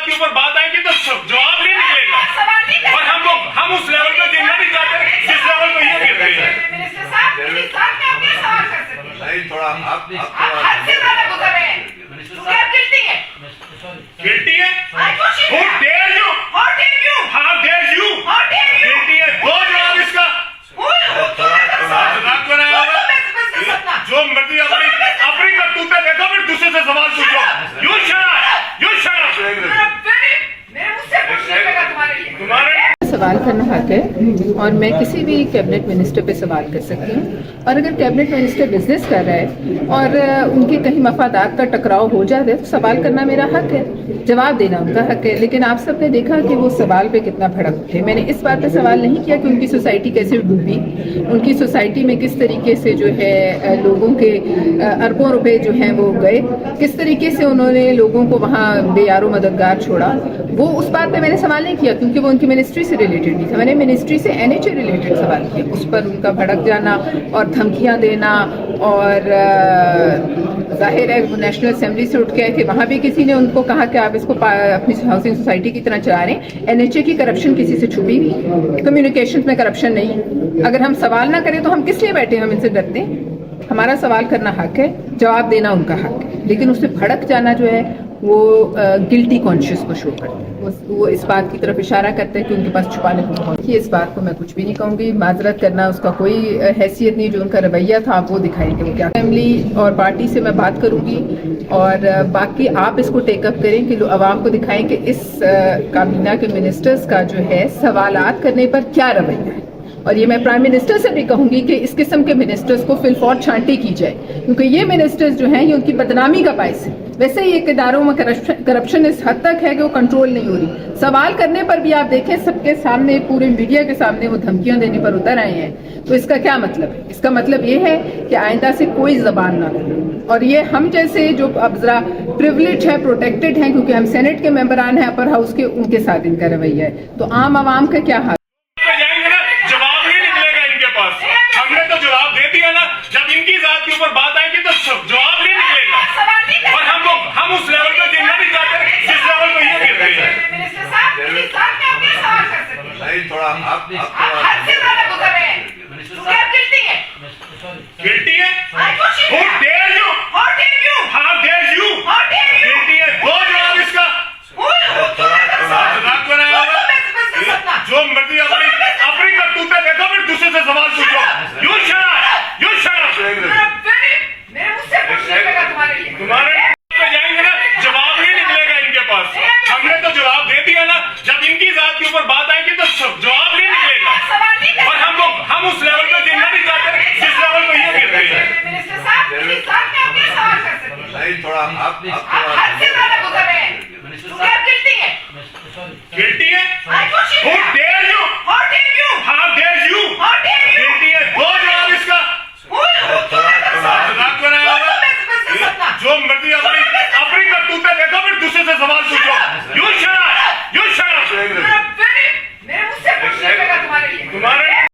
के ऊपर बात आएगी तो जवाब नहीं निकलेगा। और हम उस लेवल पे गिरना नहीं चाहते जिस लेवल पे ये गिर रही है। नहीं, थोड़ा आप गिल्टी है। Who dare you? How dare you? Guilty है। दो जवाब इसका। मजाक बनाया होगा। जो मर्जी अपनी करतूतें देखो, फिर दूसरे से सवाल पूछो। You shut up. तुम्हारे सवाल करना हक है और मैं किसी भी कैबिनेट मिनिस्टर पे सवाल कर सकती हूँ। और अगर कैबिनेट मिनिस्टर बिजनेस कर रहा है और उनके कहीं मफादात का टकराव हो जाए तो सवाल करना मेरा हक है, जवाब देना उनका हक है। लेकिन आप सबने देखा कि वो सवाल पे कितना भड़क उठे। मैंने इस बात पे सवाल नहीं किया कि उनकी सोसाइटी कैसे डूबी, उनकी सोसाइटी में किस तरीके से जो है लोगों के अरबों रुपए जो हैं वो गए, किस तरीके से उन्होंने लोगों को वहाँ बेयारो मददगार छोड़ा। वो उस बात पे मैंने सवाल नहीं किया क्योंकि वो उनकी मिनिस्ट्री से रिलेटेड नहीं था। मैंने मिनिस्ट्री से NHA रिलेटेड सवाल किया, उस पर उनका भड़क जाना और धमकियां देना। और जाहिर है वो नेशनल असेंबली से उठ के आए थे, वहाँ भी किसी ने उनको कहा कि आप इसको अपनी हाउसिंग सोसाइटी की तरह चला रहे हैं। NHA की करप्शन किसी से छुपी नहीं, कम्युनिकेशन में करप्शन नहीं। अगर हम सवाल ना करें तो हम किस लिए बैठे, हम इनसे डरते हैं। हमारा सवाल करना हक है, जवाब देना उनका हक है। लेकिन उससे भड़क जाना जो है वो गिल्टी कॉन्शियस को शो करते हैं। वो इस बात की तरफ इशारा करते हैं कि उनके पास छुपाने को बहुत। इस बात को मैं कुछ भी नहीं कहूँगी, माजरत करना उसका कोई हैसियत नहीं। जो उनका रवैया था आप वो दिखाएंगे वो क्या। फैमिली और पार्टी से मैं बात करूँगी और बाकी आप इसको टेकअप करें कि आवाम को दिखाएं कि इस काबीना के मिनिस्टर्स का जो है सवालात करने पर क्या रवैया है। और ये मैं प्राइम मिनिस्टर से भी कहूंगी कि इस किस्म के मिनिस्टर्स को फिलफौर छांटी की जाए, क्योंकि ये मिनिस्टर्स जो हैं ये उनकी बदनामी का बायस है। वैसे ही एक इदारों में करप्शन इस हद तक है कि वो कंट्रोल नहीं हो रही। सवाल करने पर भी आप देखें सबके सामने, पूरे मीडिया के सामने वो धमकियां देने पर उतर आए हैं। तो इसका क्या मतलब है? इसका मतलब ये है कि आइंदा से कोई जबान ना खोले। और ये हम जैसे जो अब जरा प्रिविलेज है, प्रोटेक्टेड हैं क्योंकि हम सेनेट के मेंबरान हैं अपर हाउस के, उनके साथ इनका रवैया है। तो आम आवाम का क्या हाल? हमने तो जवाब दे दिया ना। जब इनकी जात के ऊपर बात आएगी तो जवाब नहीं निकलेगा। और हम उस लेवल पे गिरना नहीं चाहते जिस लेवल पे ये गिर रही है। नहीं, थोड़ा आप गिल्टी है। Who dare you? How dare you? Guilty है। दो जवाब इसका। मजाक बनाया होगा। जो मर्जी अपनी करतूतें देखो, फिर दूसरे से सवाल पूछो। You shut up. तुम्हारे पे जाएंगे ना, जवाब नहीं निकलेगा इनके पास। हमने तो जवाब दे दिया ना। जब इनकी जात के ऊपर बात आएगी तो जवाब नहीं निकलेगा। और हम उस लेवल पे गिरना नहीं चाहते जिस लेवल पे ये गिर रही है। नहीं, थोड़ा आप